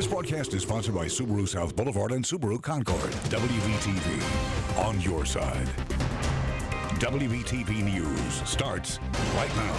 This broadcast is sponsored by Subaru South Boulevard and Subaru Concord. WBTV, on your side. WBTV News starts right now.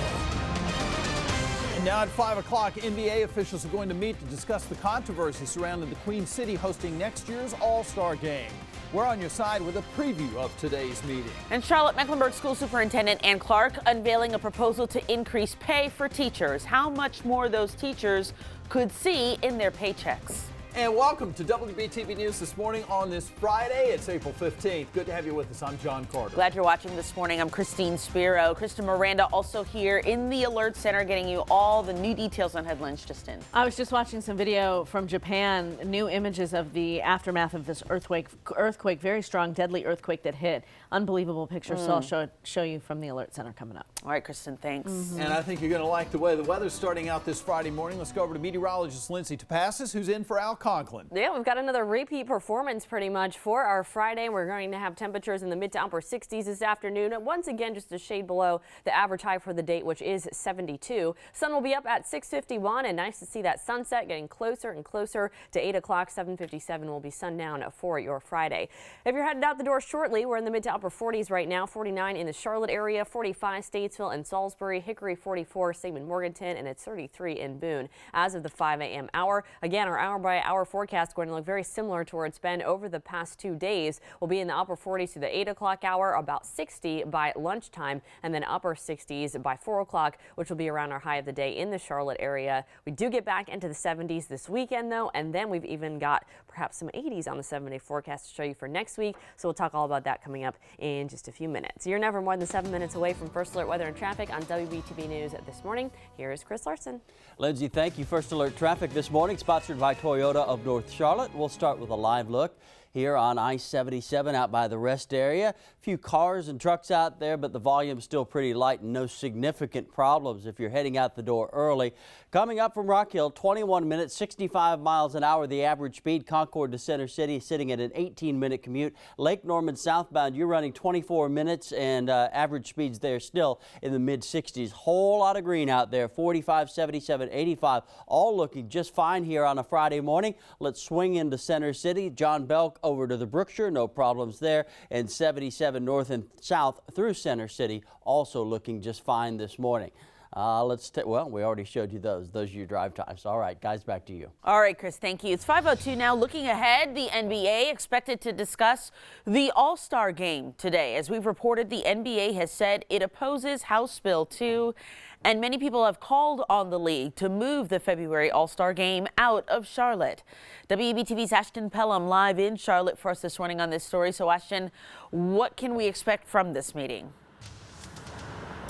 And now at 5 o'clock, NBA officials are going to meet to discuss the controversy surrounding the Queen City hosting next year's All-Star Game. We're on your side with a preview of today's meeting. And Charlotte-Mecklenburg School Superintendent Ann Clark unveiling a proposal to increase pay for teachers. How much more those teachers could see in their paychecks. And welcome to WBTV News this morning on this Friday. It's April 15th. Good to have you with us. I'm John Carter. Glad you're watching this morning. I'm Christine Spiro. Kristen Miranda also here in the Alert Center getting you all the new details on headlines just in. I was just watching some video from Japan, new images of the aftermath of this earthquake, very strong, deadly earthquake that hit. Unbelievable pictures, so I'll show you from the Alert Center coming up. All right, Kristen, thanks. And I think you're going to like the way the weather's starting out this Friday morning. Let's go over to meteorologist Lindsay Topassis, who's in for Al Conklin. Yeah, we've got another repeat performance pretty much for our Friday. We're going to have temperatures in the mid to upper 60s this afternoon. And once again, just a shade below the average high for the date, which is 72. Sun will be up at 6:51, and nice to see that sunset getting closer and closer to 8 o'clock. 7:57 will be sundown for your Friday. If you're headed out the door shortly, we're in the mid to upper 40s right now. 49 in the Charlotte area, 45 Statesville and Salisbury, Hickory 44, Salem, Morganton, and it's 33 in Boone as of the 5 a.m. hour. Again, our hour by hour forecast going to look very similar to where it's been over the past 2 days. We'll be in the upper 40s to the 8 o'clock hour, about 60 by lunchtime, and then upper 60s by 4 o'clock, which will be around our high of the day in the Charlotte area. We do get back into the 70s this weekend, though, and then we've even got perhaps some 80s on the 7-day forecast to show you for next week. So we'll talk all about that coming up in just a few minutes. You're never more than 7 minutes away from First Alert Weather and Traffic on WBTV News this morning. Here is Chris Larson. Lindsay, thank you. First Alert Traffic this morning, sponsored by Toyota of North Charlotte. We'll start with a live look here on I-77 out by the rest area. A few cars and trucks out there, but the volume's still pretty light and no significant problems if you're heading out the door early. Coming up from Rock Hill, 21 minutes, 65 miles an hour, the average speed. Concord to Center City sitting at an 18-minute commute. Lake Norman southbound, you're running 24 minutes and average speeds there still in the mid-60s. Whole lot of green out there, 45, 77, 85, all looking just fine here on a Friday morning. Let's swing into Center City. John Belk over to the Brookshire, no problems there, and 77 north and south through Center City, also looking just fine this morning. Well, we already showed you those. Those are your drive times. All right, guys, back to you. All right, Chris, thank you. It's 5:02 now. Looking ahead, the NBA expected to discuss the All-Star Game today. As we've reported, the NBA has said it opposes House Bill 2, and many people have called on the league to move the February All-Star Game out of Charlotte. WBTV's Ashton Pelham live in Charlotte for us this morning on this story. So, Ashton, what can we expect from this meeting?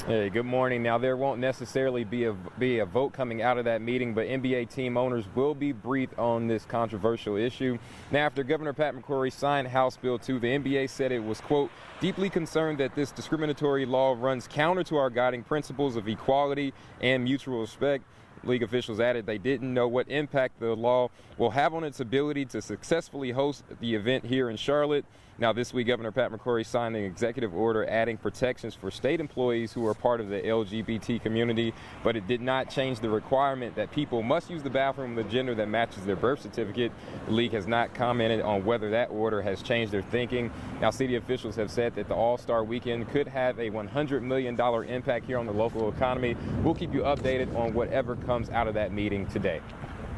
Hey, good morning. Now, there won't necessarily be a vote coming out of that meeting, but NBA team owners will be briefed on this controversial issue. Now, after Governor Pat McCrory signed House Bill 2, the NBA said it was, quote, deeply concerned that this discriminatory law runs counter to our guiding principles of equality and mutual respect. League officials added they didn't know what impact the law will have on its ability to successfully host the event here in Charlotte. Now, this week, Governor Pat McCrory signed an executive order adding protections for state employees who are part of the LGBT community, but it did not change the requirement that people must use the bathroom of the gender that matches their birth certificate. The league has not commented on whether that order has changed their thinking. Now, city officials have said that the All-Star Weekend could have a $100 million impact here on the local economy. We'll keep you updated on whatever comes out of that meeting today.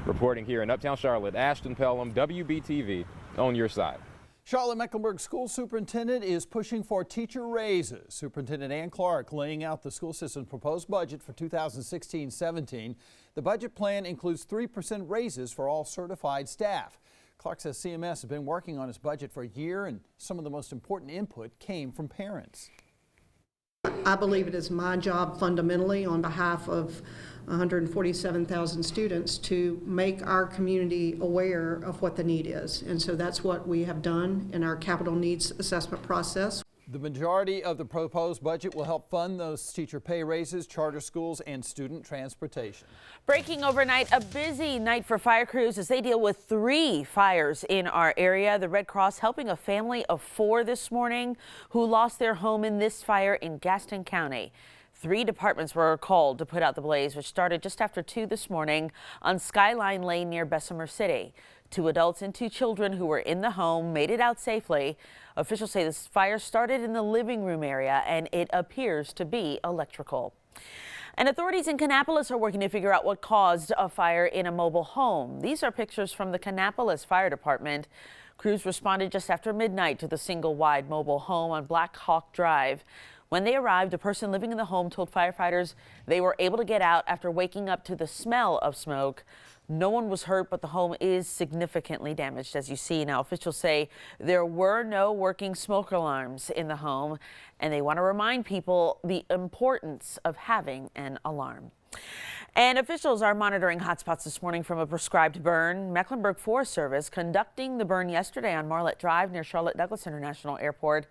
Reporting here in Uptown Charlotte, Ashton Pelham, WBTV, on your side. Charlotte-Mecklenburg School Superintendent is pushing for teacher raises. Superintendent Ann Clark laying out the school system's proposed budget for 2016-17. The budget plan includes 3% raises for all certified staff. Clark says CMS has been working on his budget for a year, and some of the most important input came from parents. I believe it is my job fundamentally on behalf of 147,000 students to make our community aware of what the need is. And so that's what we have done in our capital needs assessment process. The majority of the proposed budget will help fund those teacher pay raises, charter schools, and student transportation. Breaking overnight, a busy night for fire crews as they deal with 3 fires in our area. The Red Cross helping a family of 4 this morning who lost their home in this fire in Gaston County. 3 departments were called to put out the blaze, which started just after 2 this morning on Skyline Lane near Bessemer City. 2 adults and 2 children who were in the home made it out safely. Officials say this fire started in the living room area and it appears to be electrical. And authorities in Kannapolis are working to figure out what caused a fire in a mobile home. These are pictures from the Kannapolis Fire Department. Crews responded just after midnight to the single-wide mobile home on Black Hawk Drive. When they arrived, a person living in the home told firefighters they were able to get out after waking up to the smell of smoke. No one was hurt, but the home is significantly damaged, as you see. Now, officials say there were no working smoke alarms in the home, and they want to remind people the importance of having an alarm. And officials are monitoring hotspots this morning from a prescribed burn. Mecklenburg Forest Service conducting the burn yesterday on Marlette Drive near Charlotte Douglas International Airport.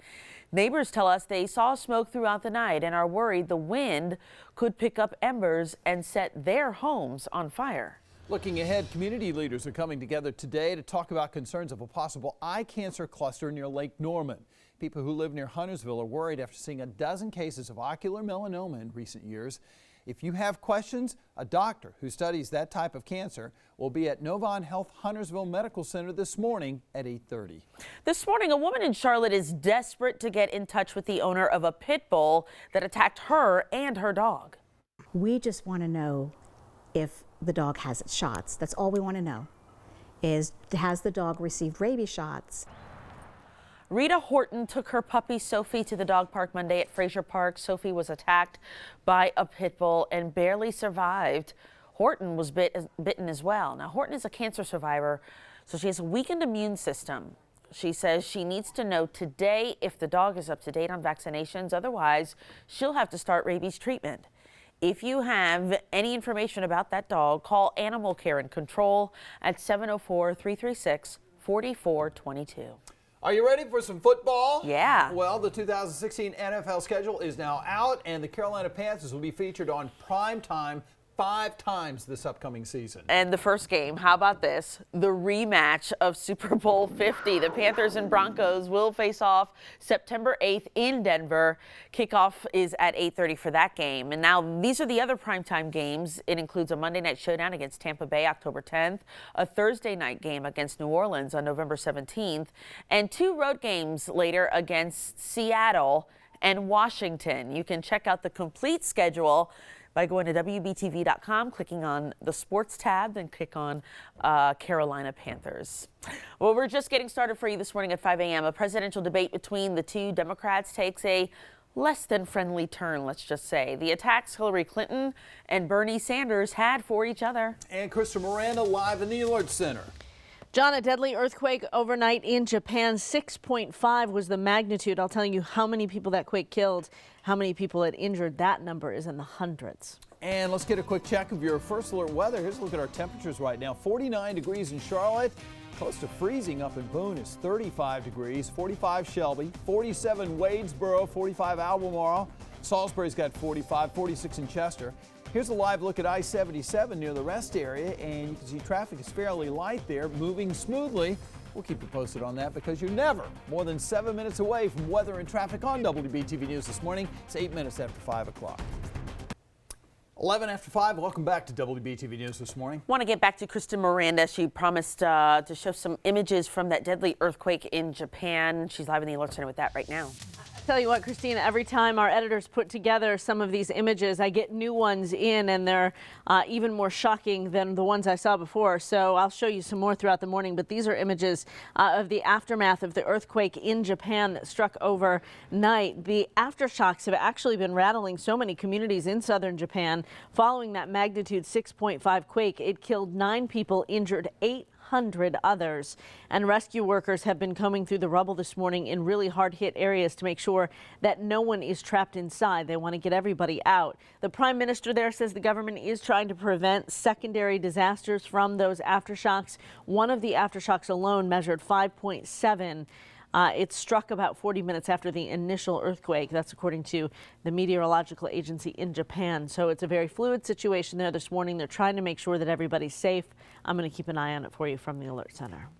Neighbors tell us they saw smoke throughout the night and are worried the wind could pick up embers and set their homes on fire. Looking ahead, community leaders are coming together today to talk about concerns of a possible eye cancer cluster near Lake Norman. People who live near Huntersville are worried after seeing a dozen cases of ocular melanoma in recent years. If you have questions, a doctor who studies that type of cancer will be at Novant Health Huntersville Medical Center this morning at 8:30. This morning, a woman in Charlotte is desperate to get in touch with the owner of a pit bull that attacked her and her dog. We just want to know if the dog has its shots. That's all we want to know, is has the dog received rabies shots? Rita Horton took her puppy Sophie to the dog park Monday at Fraser Park. Sophie was attacked by a pit bull and barely survived. Horton was bitten as well. Now, Horton is a cancer survivor, so she has a weakened immune system. She says she needs to know today if the dog is up to date on vaccinations. Otherwise, she'll have to start rabies treatment. If you have any information about that dog, call Animal Care and Control at 704-336-4422. Are you ready for some football? Yeah. Well, the 2016 NFL schedule is now out, and the Carolina Panthers will be featured on prime time 5 times this upcoming season. And the first game, how about this? The rematch of Super Bowl 50. The Panthers and Broncos will face off September 8th in Denver. Kickoff is at 8:30 for that game. And now these are the other primetime games. It includes a Monday night showdown against Tampa Bay October 10th, a Thursday night game against New Orleans on November 17th, and 2 road games later against Seattle and Washington. You can check out the complete schedule by going to WBTV.com, clicking on the sports tab, then click on Carolina Panthers. Well, we're just getting started for you this morning at 5 a.m. A presidential debate between the 2 Democrats takes a less than friendly turn, let's just say. The attacks Hillary Clinton and Bernie Sanders had for each other. And Krista Miranda live in the Alert Center. John, a deadly earthquake overnight in Japan. 6.5 was the magnitude. I'll tell you how many people that quake killed, how many people it injured. That number is in the hundreds. And let's get a quick check of your first alert weather. Here's a look at our temperatures right now. 49 degrees in Charlotte, close to freezing up in Boone is 35 degrees, 45 Shelby, 47 Wadesboro, 45 Albemarle, Salisbury's got 45, 46 in Chester. Here's a live look at I-77 near the rest area, and you can see traffic is fairly light there, moving smoothly. We'll keep you posted on that because you're never more than 7 minutes away from weather and traffic on WBTV News this morning. It's 8 minutes after 5 o'clock. 11 after 5. Welcome back to WBTV News this morning. Want to get back to Krista Miranda. She promised to show some images from that deadly earthquake in Japan. She's live in the Alert Center with that right now. Tell you what, Christina, every time our editors put together some of these images, I get new ones in, and they're even more shocking than the ones I saw before. So I'll show you some more throughout the morning. But these are images of the aftermath of the earthquake in Japan that struck overnight. The aftershocks have actually been rattling so many communities in southern Japan. Following that magnitude 6.5 quake, it killed 9 people, injured 800 others, and rescue workers have been combing through the rubble this morning in really hard hit areas to make sure that no one is trapped inside. They want to get everybody out. The prime minister there says the government is trying to prevent secondary disasters from those aftershocks. One of the aftershocks alone measured 5.7. It struck about 40 minutes after the initial earthquake. That's according to the meteorological agency in Japan. So it's a very fluid situation there this morning. They're trying to make sure that everybody's safe. I'm going to keep an eye on it for you from the Alert Center.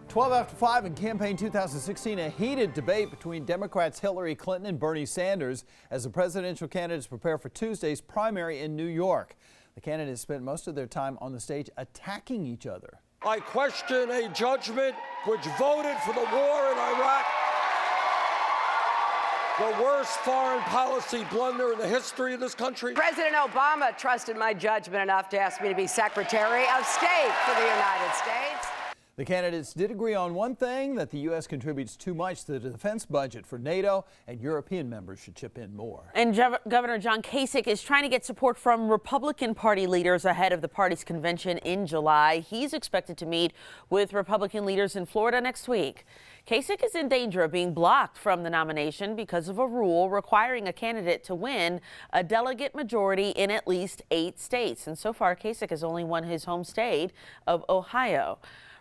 12 after 5 in campaign 2016, a heated debate between Democrats Hillary Clinton and Bernie Sanders as the presidential candidates prepare for Tuesday's primary in New York. The candidates spent most of their time on the stage attacking each other. I question a judgment which voted for the war in Iraq, the worst foreign policy blunder in the history of this country. President Obama trusted my judgment enough to ask me to be Secretary of State for the United States. The candidates did agree on one thing, that the U.S. contributes too much to the defense budget for NATO, and European members should chip in more. And Governor John Kasich is trying to get support from Republican Party leaders ahead of the party's convention in July. He's expected to meet with Republican leaders in Florida next week. Kasich is in danger of being blocked from the nomination because of a rule requiring a candidate to win a delegate majority in at least 8 states. And so far, Kasich has only won his home state of Ohio.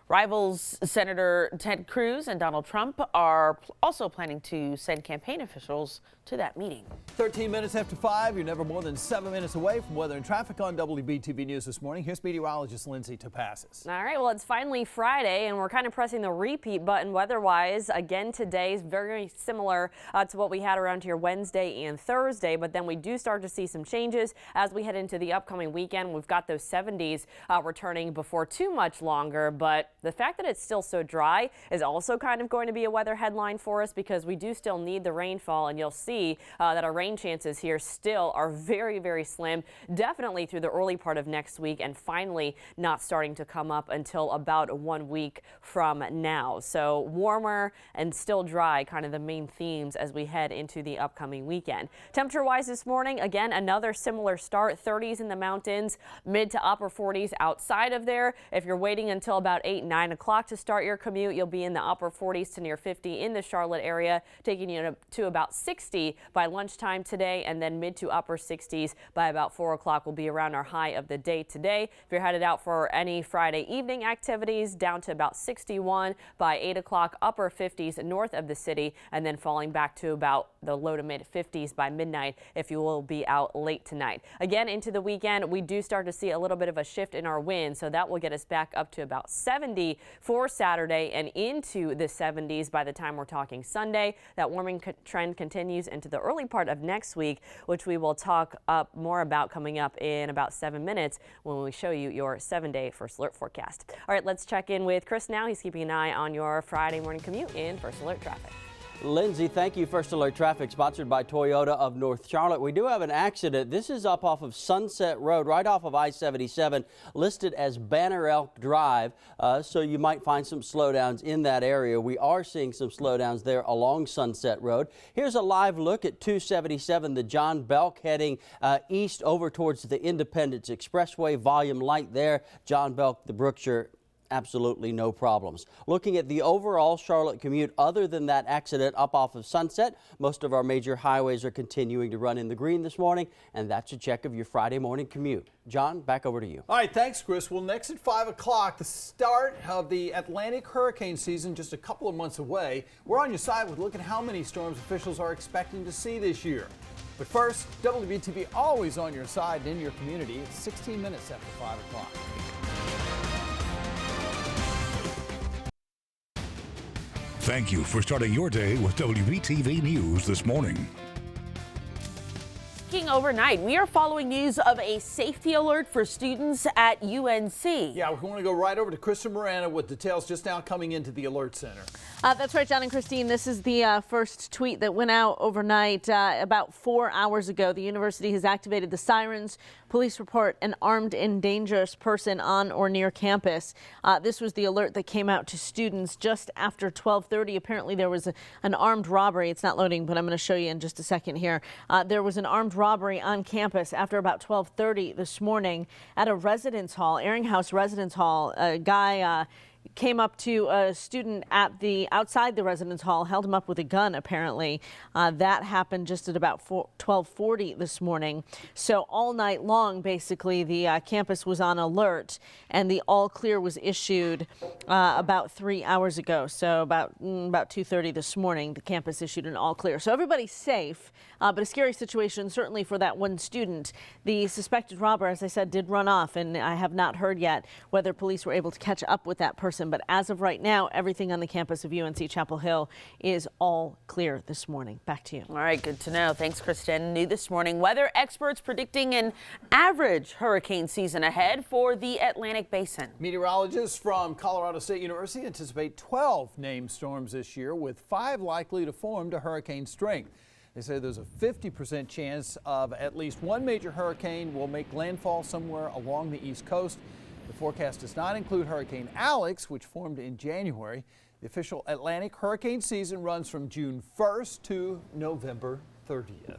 Rivals Senator Ted Cruz and Donald Trump are also planning to send campaign officials to that meeting. 13 minutes after 5, you're never more than 7 minutes away from weather and traffic on WBTV News this morning. Here's meteorologist Lindsay Topassis. All right, well, it's finally Friday, and we're kind of pressing the repeat button weather-wise. Again, today is very similar to what we had around here Wednesday and Thursday, but then we do start to see some changes as we head into the upcoming weekend. We've got those 70s returning before too much longer, but the fact that it's still so dry is also kind of going to be a weather headline for us, because we do still need the rainfall, and you'll see that our rain chances here still are very, very slim, definitely through the early part of next week, and finally not starting to come up until about 1 week from now. So warmer and still dry, kind of the main themes as we head into the upcoming weekend. Temperature-wise this morning, again, another similar start, 30s in the mountains, mid to upper 40s outside of there. If you're waiting until about 8, 9 o'clock to start your commute, you'll be in the upper 40s to near 50 in the Charlotte area, taking you to about 60 by lunchtime today, and then mid to upper 60s by about 4 o'clock will be around our high of the day today. If you're headed out for any Friday evening activities, down to about 61 by 8 o'clock, upper 50s north of the city, and then falling back to about the low to mid 50s by midnight if you will be out late tonight. Again, into the weekend, we do start to see a little bit of a shift in our wind, so that will get us back up to about 70 for Saturday and into the 70s by the time we're talking Sunday. That warming trend continues into the early part of next week, which we will talk more about coming up in about 7 minutes when we show you your 7-day First Alert forecast. All right, let's check in with Chris now. He's keeping an eye on your Friday morning commute in First Alert traffic. Lindsay, thank you. First Alert Traffic sponsored by Toyota of North Charlotte. We do have an accident. This is up off of Sunset Road, right off of I-77, listed as Banner Elk Drive, so you might find some slowdowns in that area. We are seeing some slowdowns there along Sunset Road. Here's a live look at 277, the John Belk, heading east over towards the Independence Expressway. Volume light there. John Belk, the Brookshire, absolutely no problems. Looking at the overall Charlotte commute, other than that accident up off of Sunset, most of our major highways are continuing to run in the green this morning, and that's a check of your Friday morning commute. John, back over to you. All right, thanks, Chris. Well, next at 5 o'clock, the start of the Atlantic hurricane season, just a couple of months away. We're on your side with a look at how many storms officials are expecting to see this year. But first, WBTV always on your side and in your community. It's 16 minutes after 5 o'clock. Thank you for starting your day with WBTV News this morning. Overnight, we are following news of a safety alert for students at UNC. Yeah, we're going to go right over to Krista Morana with details just now coming into the Alert Center. That's right, John and Christine. This is the first tweet that went out overnight about 4 hours ago. The university has activated the sirens. Police report an armed and dangerous person on or near campus. This was the alert that came out to students just after 12:30. Apparently there was an armed robbery. It's not loading, but I'm going to show you in just a second here. There was an armed robbery on campus after about 12:30 this morning at a residence hall, Ehringhaus Residence Hall. A guy came up to a student at outside the residence hall, held him up with a gun, apparently. That happened just at about 12:40 this morning. So all night long, basically, the campus was on alert, and the all clear was issued about 3 hours ago. So about 2:30 this morning, the campus issued an all clear. So everybody's safe, but a scary situation, certainly for that one student. The suspected robber, as I said, did run off, and I have not heard yet whether police were able to catch up with that person person. But as of right now, everything on the campus of UNC Chapel Hill is all clear this morning. Back to you. All right, good to know. Thanks, Kristen. New this morning, weather experts predicting an average hurricane season ahead for the Atlantic Basin. Meteorologists from Colorado State University anticipate 12 named storms this year, with 5 likely to form to hurricane strength. They say there's a 50% chance of at least one major hurricane will make landfall somewhere along the East Coast. The forecast does not include Hurricane Alex, which formed in January. The official Atlantic hurricane season runs from June 1st to November 30th.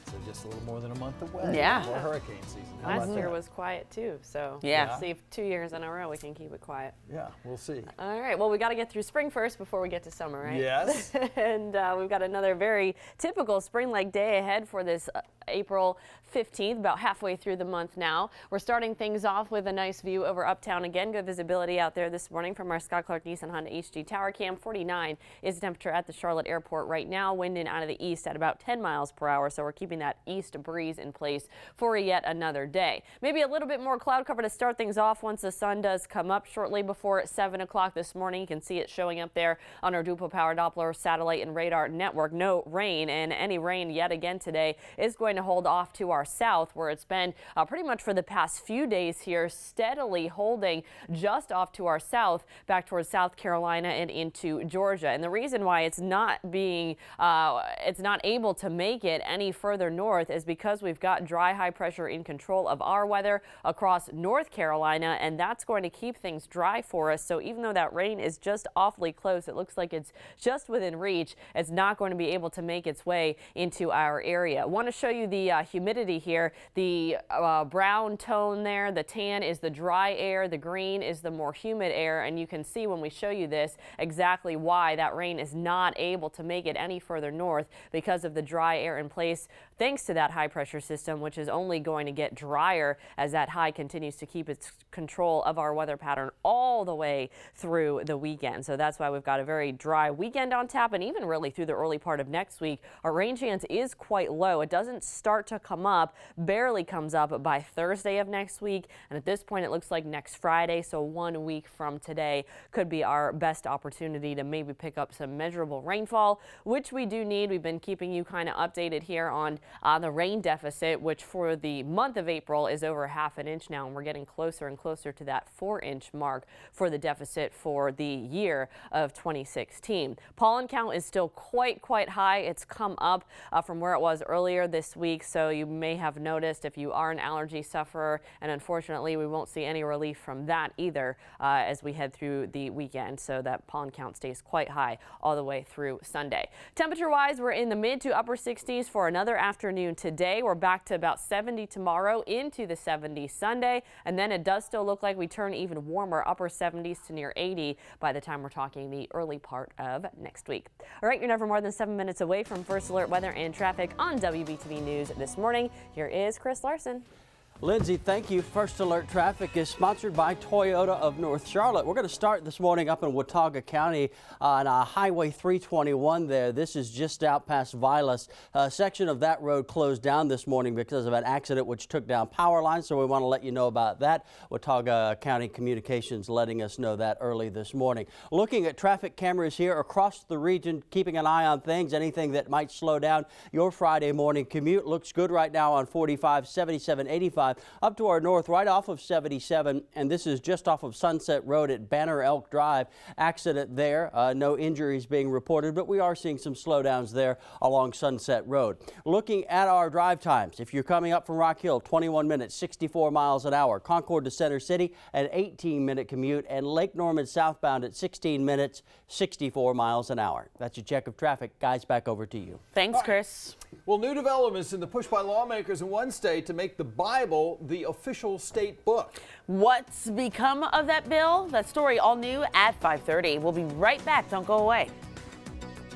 So just a little more than a month away for hurricane season. Last year was quiet too, so yeah. We'll see if 2 years in a row we can keep it quiet. Yeah, we'll see. All right, well, we got to get through spring first before we get to summer, right? Yes. And we've got another very typical spring-like day ahead for this April 15th, about halfway through the month now. We're starting things off with a nice view over uptown again. Good visibility out there this morning from our Scott Clark Nissan Honda HD Tower Cam. 49 is the temperature at the Charlotte Airport right now. Wind in out of the east at about 10 miles per hour, so we're keeping that east breeze in place for yet another day. Maybe a little bit more cloud cover to start things off once the sun does come up shortly before 7 o'clock this morning. You can see it showing up there on our dual power Doppler satellite and radar network. No rain, and any rain yet again today is going to hold off to our south, where it's been pretty much for the past few days here, steadily holding just off to our south, back towards South Carolina and into Georgia. And the reason why it's not able to make it any further north is because we've got dry high pressure in control of our weather across North Carolina, and that's going to keep things dry for us. So even though that rain is just awfully close, it looks like it's just within reach, it's not going to be able to make its way into our area. I want to show you the humidity here. The brown tone there, the tan is the dry air, the green is the more humid air, and you can see when we show you this exactly why that rain is not able to make it any further north, because of the dry air in place, thanks to that high pressure system, which is only going to get drier as that high continues to keep its control of our weather pattern all the way through the weekend. So that's why we've got a very dry weekend on tap, and even really through the early part of next week, our rain chance is quite low. It doesn't start to come up, barely comes up by Thursday of next week, and at this point it looks like next Friday, so 1 week from today, could be our best opportunity to maybe pick up some measurable rainfall, which we do need. We've been keeping you kind of updated here on the rain deficit, which for the month of April is over ½ an inch now, and we're getting closer and closer to that 4-inch mark for the deficit for the year of 2016. Pollen count is still quite high. It's come up from where it was earlier this week, so you may have noticed if you are an allergy sufferer, and unfortunately we won't see any relief from that either as we head through the weekend, so that pollen count stays quite high all the way through Sunday. Temperature wise, we're in the mid to upper 60s for another afternoon today. We're back to about 70 tomorrow, into the 70s Sunday, and then it does still look like we turn even warmer, upper 70s to near 80 by the time we're talking the early part of next week. All right, you're never more than 7 minutes away from First Alert weather and traffic on WBTV News this morning. Here is Chris Larson. Lindsay, thank you. First Alert Traffic is sponsored by Toyota of North Charlotte. We're going to start this morning up in Watauga County on Highway 321 there. This is just out past Vilas. A section of that road closed down this morning because of an accident which took down power lines, so we want to let you know about that. Watauga County Communications letting us know that early this morning. Looking at traffic cameras here across the region, keeping an eye on things, anything that might slow down your Friday morning commute. Looks good right now on 45, 77, 85. Up to our north, right off of 77, and this is just off of Sunset Road at Banner Elk Drive. Accident there, no injuries being reported, but we are seeing some slowdowns there along Sunset Road. Looking at our drive times, if you're coming up from Rock Hill, 21 minutes, 64 miles an hour. Concord to Center City, an 18-minute commute, and Lake Norman southbound at 16 minutes, 64 miles an hour. That's your check of traffic. Guys, back over to you. Thanks, Chris. Well, new developments in the push by lawmakers in one state to make the Bible the official state book. What's become of that bill? That story all new at 5:30. We'll be right back. Don't go away.